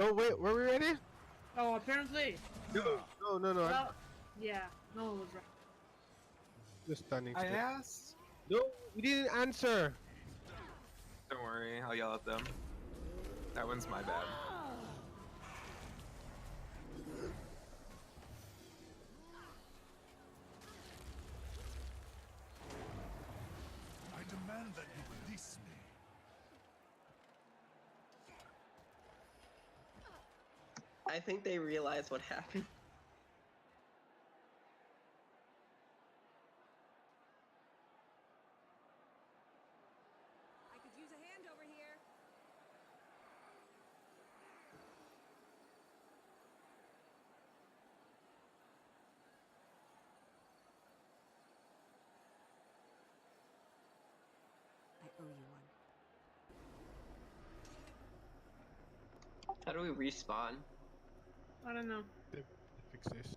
Oh wait, were we ready? Oh, apparently. No. Well, yeah, no one was right. Just standing I still. asked. No, you didn't answer. Don't worry, I'll yell at them. That one's my bad. I demand that you release me. I think they realize what happened. I could use a hand over here. I owe you one. How do we respawn? I don't know. They fix this.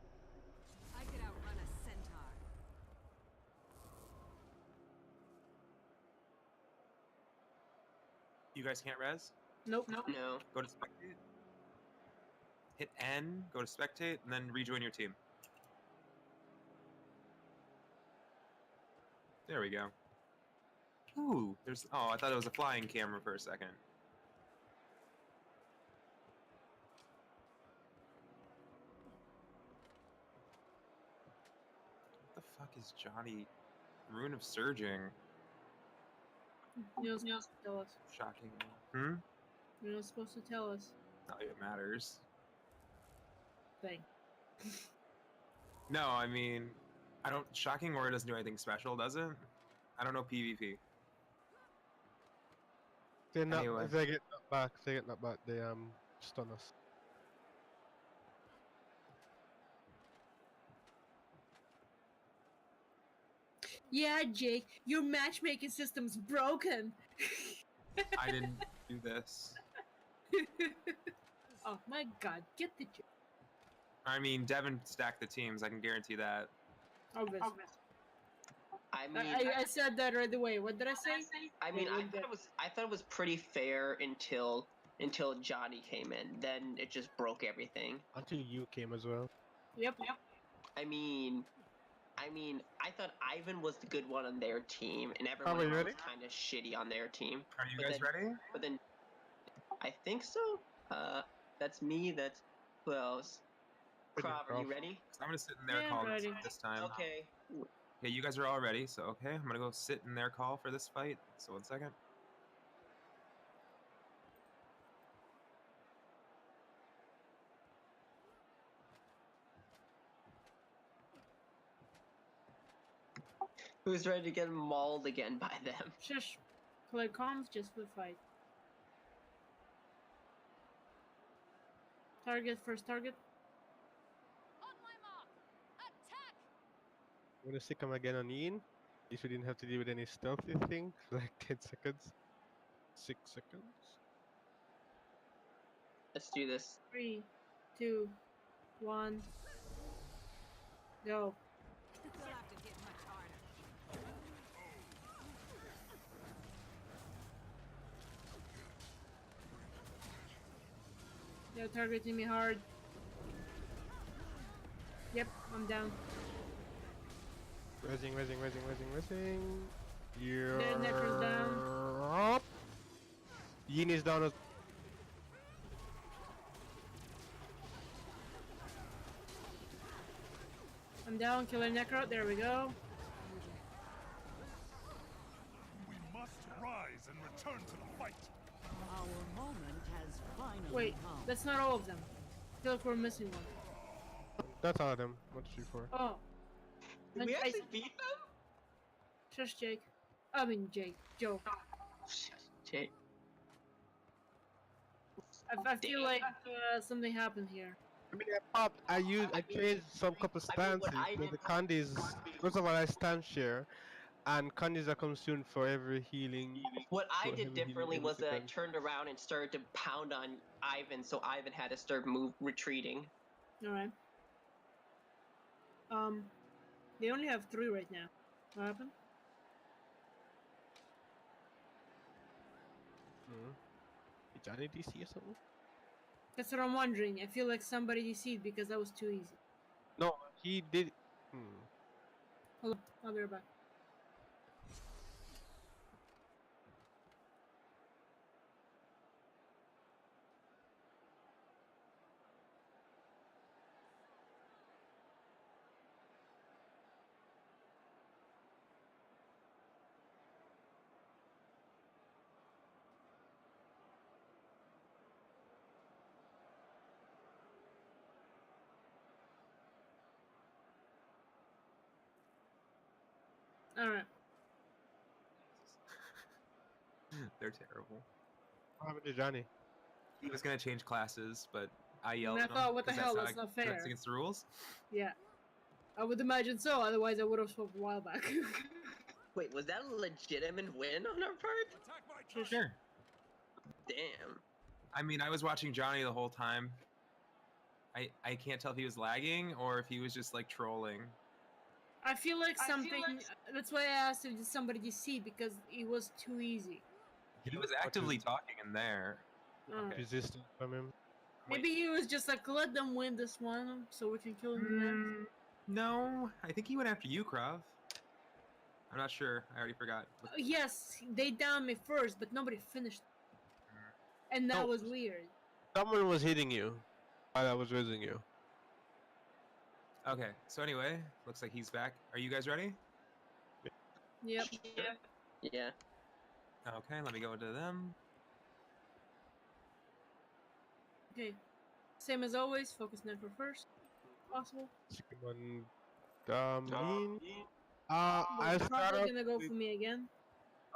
I could outrun a centaur. You guys can't res? Nope. No. Go to spectate. Hit N, go to spectate, and then rejoin your team. There we go. Ooh, there's. Oh, I thought it was a flying camera for a second. What the fuck is Johnny? Rune of Surging. Neil's supposed to tell us. Shocking. Hmm? Neil's supposed to tell us. Not like it matters. Thing. No, I mean, I don't. Shocking Aura doesn't do anything special, does it? I don't know PvP. They're not. Anyway. If they get knocked back, they stun us. Yeah, Jake, your matchmaking system's broken. I didn't do this. Oh my god, get the joke. I mean, Devin stacked the teams. I can guarantee that. Obviously. I mean, I said that right away. What did I say? I thought it was pretty fair until Johnny came in. Then it just broke everything. Until you came as well. Yep. I mean, I thought Ivan was the good one on their team, and everyone Are we else ready? was kind of shitty on their team. Are you But guys then- ready? But then, I think so. That's me. That's who else? Pretty Krav, are you rough. ready? I'm gonna sit in their Yeah, call ready. this time. Okay. Okay, you guys are all ready, so okay, I'm gonna go sit in their call for this fight. So 1 second. Who's ready to get mauled again by them? Shush. Play comms just for the fight. Target, first target. On my mark. Attack! I'm gonna stick him again on Ian. At least we didn't have to deal with any stealthy thing for like 10 seconds. 6 seconds. Let's do this. 3, 2, 1. Go. You'll have to hit much harder. They're targeting me hard. Yep, I'm down. Resing. Yeah. Their necro's down. Yin is down as I'm down, killer necro. There we go. We must rise and return to the fight. Our moment has finally Wait, come. that's not all of them. I feel like we're missing one. that's all of them. 1, 2, 3, 4. Oh. Did we I- actually beat them? Shush, Jake. I mean, Jake. Joe. Jake. I feel like something happened here. I mean, I changed some couple I mean, stances. what I But did- the candies, first of all, I stand share, and candies are consumed for every healing. What I for did every differently healing was that I second. turned around and started to pound on Ivan, so Ivan had to start retreating. Alright. They only have 3 right now. What happened? Johnny DC or something? That's what I'm wondering. I feel like somebody DC'd because that was too easy. No, he did. Hold on, I'll be right back. All right. They're terrible. What happened to Johnny? He was gonna change classes, but I And yelled I at him. thought, what the 'cause hell? That's That's not That's fair. against the rules. Yeah. I would imagine so. Otherwise, I would have swapped a while back. Wait, was that a legitimate win on our part? Attack my Sure. Damn. I mean, I was watching Johnny the whole time. I can't tell if he was lagging or if he was just like trolling. I feel like something. That's why I asked if somebody DC because it was too easy. He was actively talking in there. Oh. Okay. Resistant from him. Maybe he was just like, let them win this one, so we can kill him the next. No, I think he went after you, Krav. I'm not sure. I already forgot. Yes, they downed me first, but nobody finished. And that No. was weird. Someone was hitting you while I was raising you. Okay, so anyway, looks like he's back. Are you guys ready? Yep. Yeah. Okay, let me go into them. Okay. Same as always, focus Necro first. Possible. Second one, Mean. I'll start Probably off. gonna go for me again.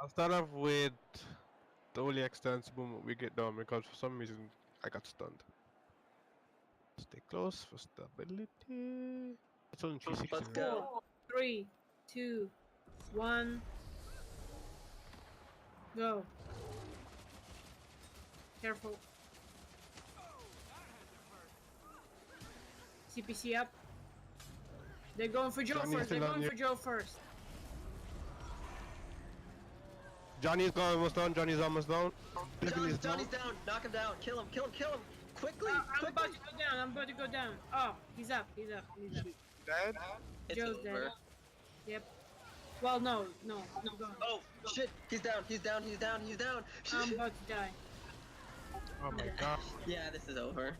I'll start off with the only extensible we get done because for some reason I got stunned. Stay close for stability. It's only 360. Let's go. 4, 3, 2, 1. Go. Careful. CPC up. They're going for Joe Johnny's first. They're still on going you. for Joe first. Johnny's almost down. Johnny's almost down. Johnny's down. Knock him down. Kill him. Kill him. Kill him. Quickly. I'm about quickly. to go down. I'm about to go down. Oh, he's up. He's up. He's up. Dead? It's Joe's over. dead. Yep. Well, no. I'm going. Oh shit! He's down. He's down. He's down. He's down. I'm about to die. Oh my god. Yeah, this is over.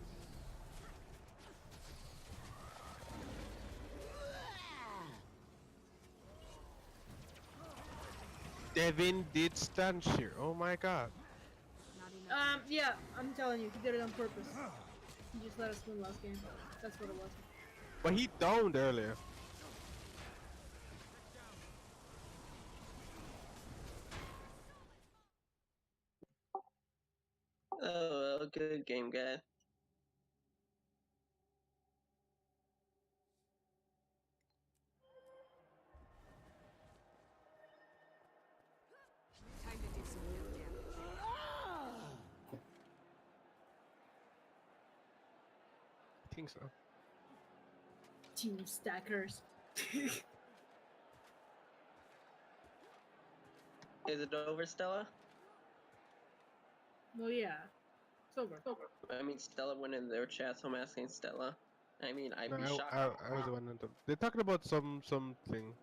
Devin did stand here. Oh my god. Not enough. Yeah, I'm telling you, he did it on purpose. He just let us win last game. That's what it was. But he downed earlier. Oh, good game, guy. Time to do some real damage. I think so. Team stackers. Is it over, Stella? Well, yeah. It's over. I mean, Stella went in their chat, so I'm asking Stella. I mean, I'd No, be shocked. I was the one. They're talking about something.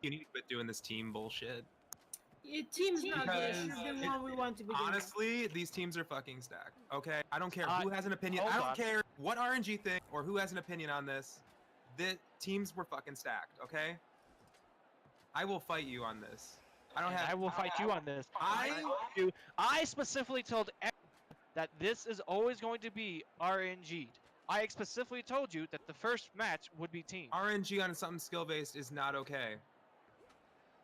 You need to quit doing this team bullshit. Your team's not good. It should Because have been one we want to begin with. Honestly, these teams are fucking stacked. Okay, I don't care who has an opinion. hold I don't on. care what RNG thing or who has an opinion on this. The teams were fucking stacked. Okay, I will fight you on this. I don't have. I will fight you on this. I specifically told everyone that this is always going to be RNG'd. I specifically told you that the first match would be team. RNG on something skill based is not okay.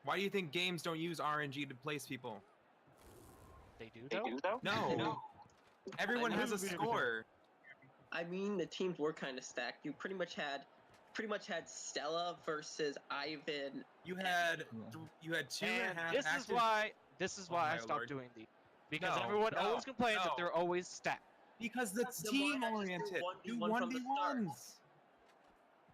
Why do you think games don't use RNG to place people? They do though? No. Everyone has a Everybody- score. I mean, the teams were kind of stacked. You pretty much had Stella versus Ivan. You had Yeah. you had two And and a half this is active. why Oh I my stopped lord. doing these because No, everyone no, always complains that no. they're always stacked. Because it's Then why team not just do oriented. 1v1 Do from the start? 1v1s.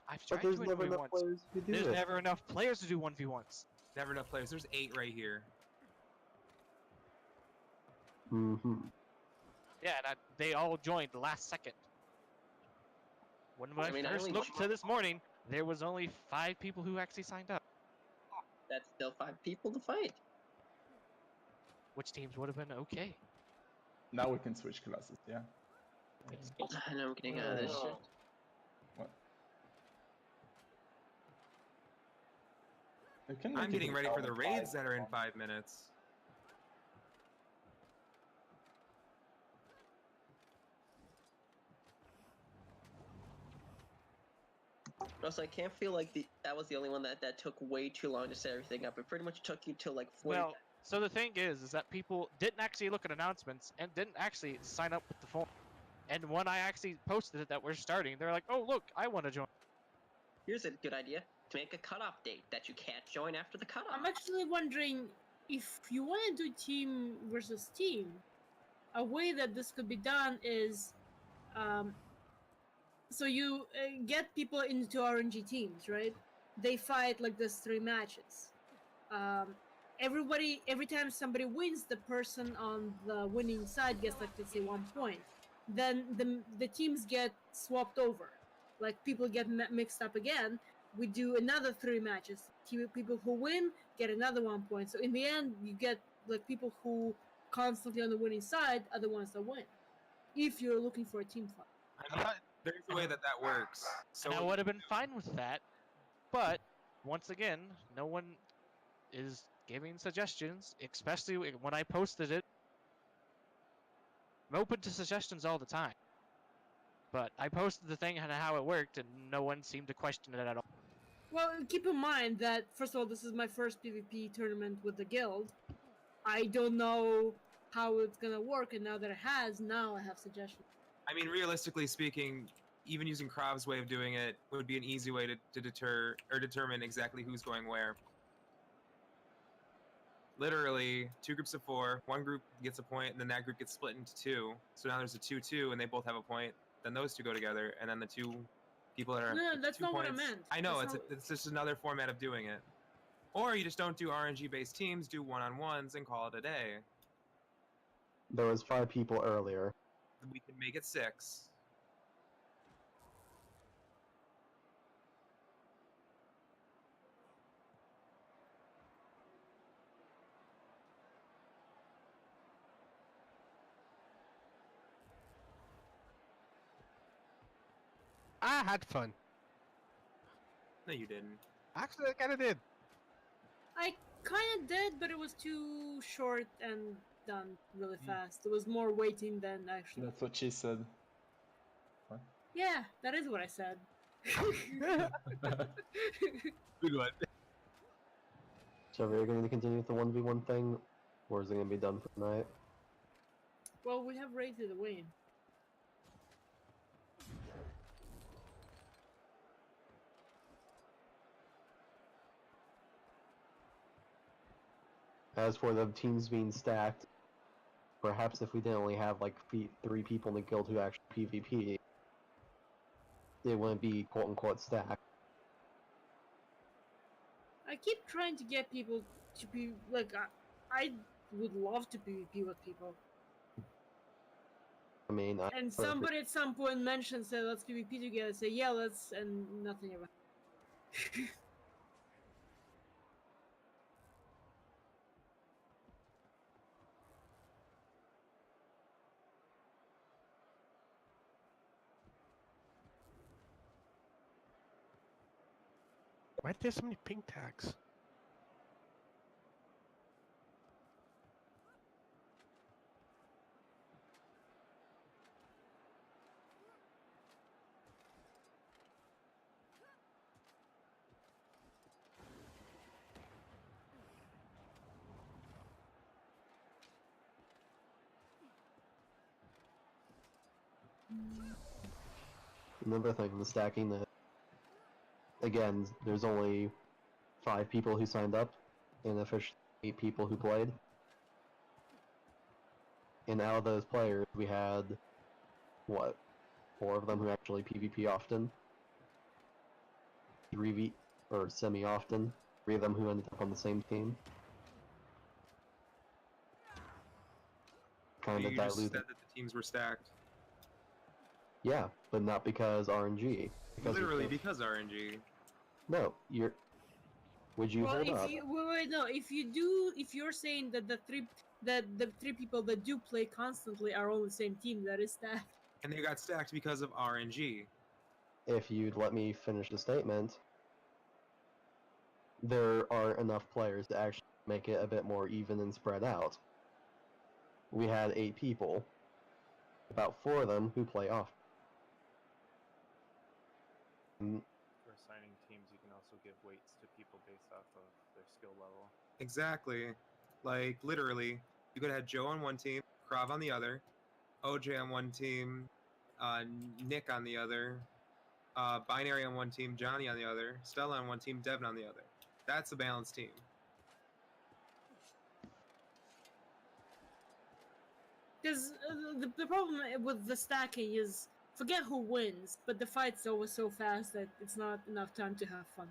I've But tried there's doing never enough 1v1s. players to do There's it. never enough players to do 1v1s. Never enough players. There's 8 right here. Mm-hmm. Yeah, and they all joined last second. When I I first only looked joined- to this morning, there was only 5 people who actually signed up, That's still 5 people to fight. which teams would have been okay. Now we can switch classes. Yeah. And I'm getting out of this shit. What? We can I'm make it getting in ready for the Calvin raids 5. that are in 5 minutes. Also, I can't feel like that was the only one that took way too long to set everything up. It pretty much took you till like 40. Well, so the thing is that people didn't actually look at announcements and didn't actually sign up with the phone. And when I actually posted it that we're starting, they're like, "Oh, look, I want to join." Here's a good idea: to make a cutoff date that you can't join after the cutoff. I'm actually wondering if you want to do team versus team. A way that this could be done is, so you get people into RNG teams, right? They fight like this 3 matches. Every time somebody wins, the person on the winning side gets like, let's say, 1 point. Then the teams get swapped over. Like people get mixed up again. We do another 3 matches. People who win get another 1 point. So in the end, you get like people who constantly on the winning side are the ones that win. If you're looking for a team fight. I mean, there's a way that works. So And I would have been fine with that, but once again, no one is giving suggestions, especially when I posted it. I'm open to suggestions all the time, but I posted the thing and how it worked, and no one seemed to question it at all. Well, keep in mind that, first of all, this is my first PvP tournament with the guild. I don't know how it's gonna work, and now that it has, now I have suggestions. I mean, realistically speaking, even using Krov's way of doing it would be an easy way to deter or determine exactly who's going where. Literally, 2 groups of 4. One group gets a point, and then that group gets split into 2. So now there's a 2-2, and they both have a point. Then those 2 go together, and then the 2 people that are No, that's 2 not what I points. meant. I know That's it's just another format of doing it. Or you just don't do RNG-based teams, do one-on-ones, and call it a day. There was 5 people earlier. We can make it 6. I had fun. No, you didn't. Actually, I kind of did. I kind of did, but it was too short and done really fast. There was more waiting than actually. That's what she said. Yeah, that is what I said. Good one. So are we going to continue with the 1v1 thing? Or is it going to be done for tonight? Well, we have rated the win. As for the teams being stacked, perhaps if we didn't only have like 3 people in the guild who actually PvP, it wouldn't be quote-unquote stacked. I keep trying to get people to be like, I would love to PvP with people. I mean, And somebody at some point mentioned, say, let's PvP together. Say, yeah, let's, and nothing ever. Why are there so many pink tags? Another thing in the stacking that, again, there's only 5 people who signed up, and officially 8 people who played. And out of those players, we had, what, 4 of them who actually PvP often, 3v or semi-often, 3 of them who ended up on the same team. Kind You of just diluted. said that the teams were stacked. Yeah, but not because RNG. Because Literally because RNG. No, you're. Would you Well, hold if up? you wait, no, if you're saying that the three people that do play constantly are all the same team, that is stacked. And they got stacked because of RNG. If you'd let me finish the statement, there are enough players to actually make it a bit more even and spread out. We had 8 people, about 4 of them who play off. For assigning teams, you can also give weights to people based off of their skill level. Exactly. Like, literally, you could have had Joe on one team, Krav on the other, OJ on one team, Nick on the other, Binary on one team, Johnny on the other, Stella on one team, Devin on the other. That's a balanced team. Because the problem with the stacking is, forget who wins, but the fight's always so fast that it's not enough time to have fun.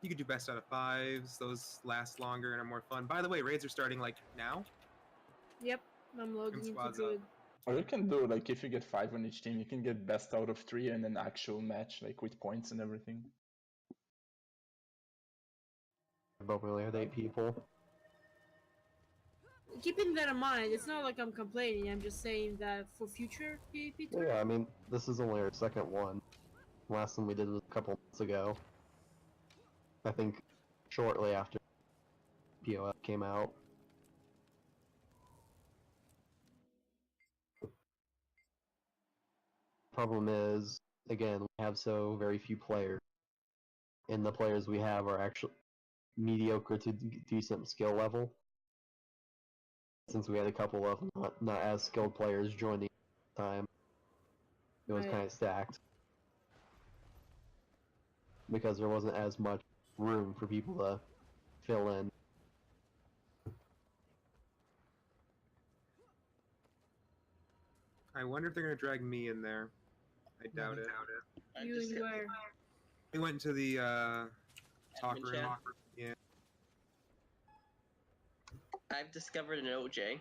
You could do best out of 5s. Those last longer and are more fun. By the way, raids are starting like now. Yep, I'm logging into squads Druid. Or you can do, like, if you get 5 on each team, you can get best out of 3 and an actual match, like, with points and everything. But we only had 8 people. Keeping that in mind, it's not like I'm complaining, I'm just saying that for future PvP Well, yeah, I mean, this is only our second one. Last one we did was a couple months ago. I think shortly after POF came out. Problem is, again, we have so very few players, and the players we have are actually mediocre to decent skill level. Since we had a couple of not as skilled players joining at the time, it was Right. kind of stacked. Because there wasn't as much room for people to fill in. I wonder if they're gonna drag me in there. I doubt it. You and where? We went into the talk Admin room. chat. Yeah. I've discovered an OJ.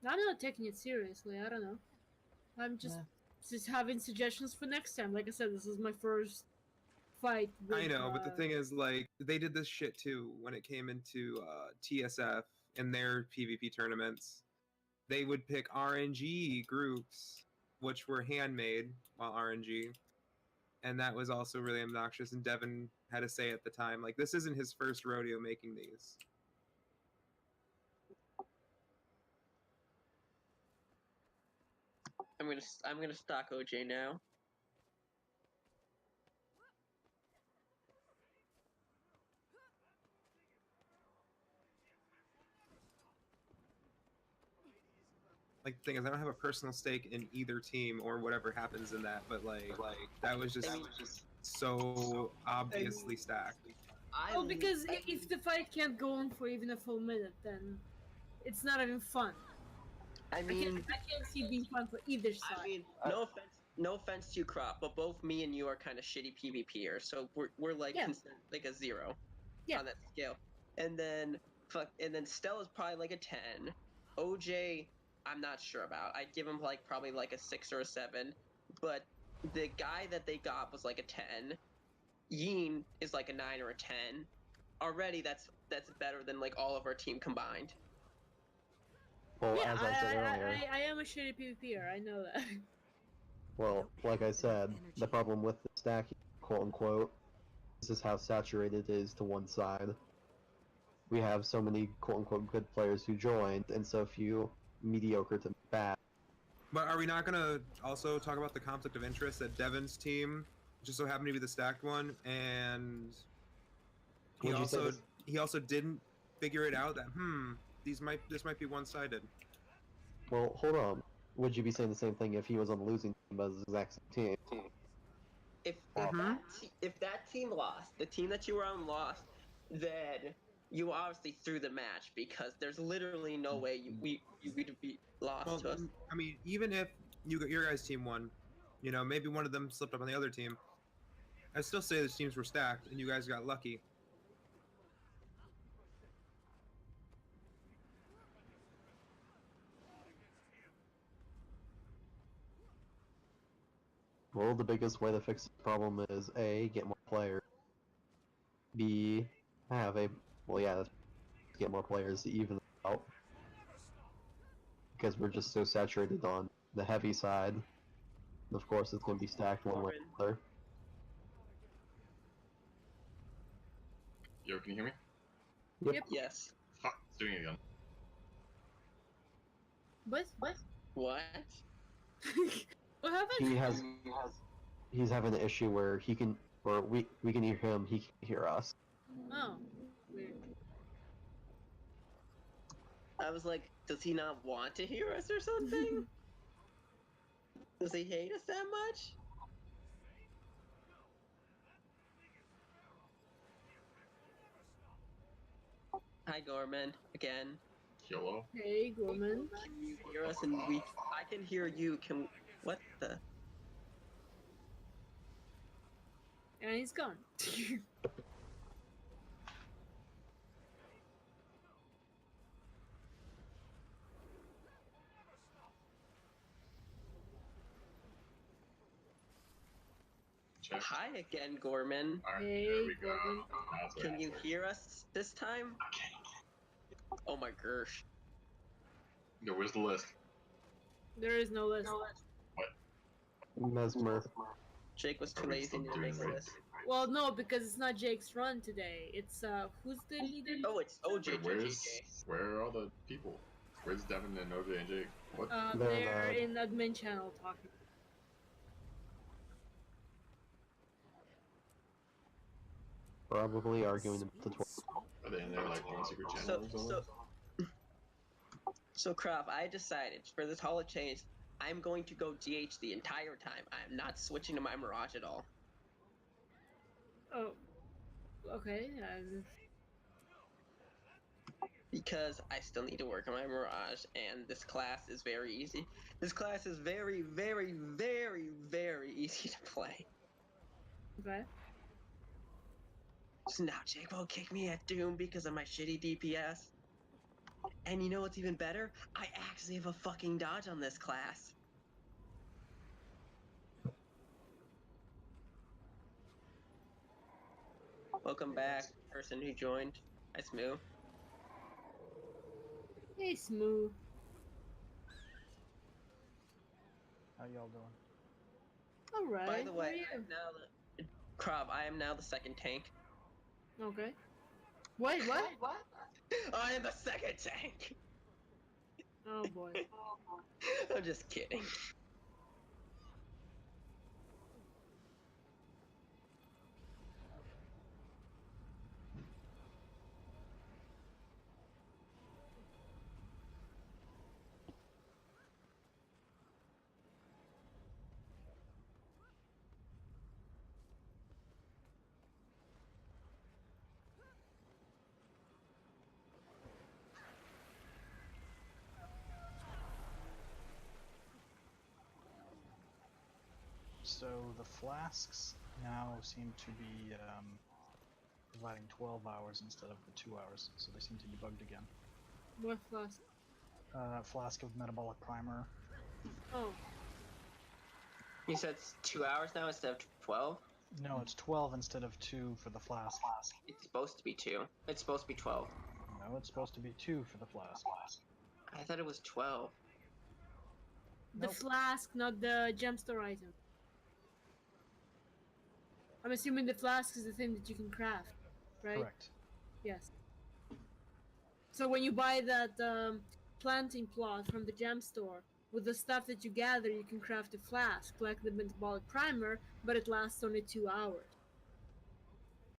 I'm not taking it seriously, I don't know. I'm just having suggestions for next time. Like I said, this is my first fight with, I know, but the thing is, like, they did this shit too when it came into TSF and their PvP tournaments. They would pick RNG groups, which were handmade while RNG, and that was also really obnoxious. And Devin had to say at the time, like, this isn't his first rodeo making these. I'm gonna stock OJ now. Like, the thing is, I don't have a personal stake in either team or whatever happens in that, but like that was just so obviously stacked. Well, because if the fight can't go on for even a full minute, then it's not even fun. I mean, I can't see it being fun for either side. I mean, no offense to you, Crop, but both me and you are kind of shitty PvPers, so we're like Yeah. like a 0 Yeah. on that scale. And then Stella's probably like a 10. OJ, I'm not sure about. I'd give him like probably like a 6 or a 7. But the guy that they got was like a 10. Yeen is like a 9 or a 10. Already, that's better than like all of our team combined. Well, Yeah, as I said earlier, I am a shitty PvPer, I know that. well, like I said, the problem with the stacking, quote unquote, this is how saturated it is to one side. We have so many quote unquote good players who joined, and so few mediocre to bad. But are we not gonna also talk about the conflict of interest that Devin's team just so happened to be the stacked one, and Would you say this- he also didn't figure it out that this might be one-sided. Well, hold on. Would you be saying the same thing if he was on the losing team as the exact same team? If if that team lost, the team that you were on lost, then you obviously threw the match because there's literally no way you'd be lost Well, to us. I mean, even if your guys' team won, you know, maybe one of them slipped up on the other team. I still say the teams were stacked and you guys got lucky. Well, the biggest way to fix the problem is A, get more players. B, have a get more players to even it out. Because we're just so saturated on the heavy side. And of course, it's going to be stacked one way or another. Yo, can you hear me? Yep. Yes. Fuck, it's doing it again. What? What? What happened? He's having an issue where we can hear him, he can hear us. Oh, weird. I was like, does he not want to hear us or something? Does he hate us that much? Hi, Gorman, again. Hello. Hey, Gorman. Can you hear us? And I can hear you. What the? And he's gone. Check. Hi again, Gorman. Alright, Hey, there we go. Gorman. That's Can right. you hear us this time? Oh my gosh. Yo, where's the list? There is no list. Mesmer. Jake was too Are we lazy still to doing make right? this. Well, no, because it's not Jake's run today. It's who's the leader? Oh, it's OJ. Wait, where are all the people? Where's Devin and OJ and Jake? What? They're in admin channel talking. Probably arguing to 12. Are they in there like one secret channel or something? So Krav, I decided for this Hall of Change, I'm going to go DH the entire time. I'm not switching to my Mirage at all. Oh, okay. Because I still need to work on my Mirage, and this class is very easy. This class is very, very, very, very easy to play. Okay. So now Jake won't kick me at Doom because of my shitty DPS. And you know what's even better? I actually have a fucking dodge on this class. Welcome back, person who joined. Hi, Smoo. Hey, Smooth. How y'all doing? All right. By the way, how are you? Krav, I am now the second tank. Okay. Wait, what? I am the second tank! Oh boy. I'm just kidding. So the flasks now seem to be providing 12 hours instead of the 2 hours, so they seem to be bugged again. What flask? Flask of metabolic primer. Oh. You said it's 2 hours now instead of 12? No, it's 12 instead of 2 for the flask. It's supposed to be 2. It's supposed to be 12. No, it's supposed to be 2 for the flask. I thought it was 12. The Nope. flask, not the gemstone item. I'm assuming the flask is the thing that you can craft, right? Correct. Yes. So when you buy that planting plot from the gem store, with the stuff that you gather, you can craft a flask, like the metabolic primer, but it lasts only 2 hours.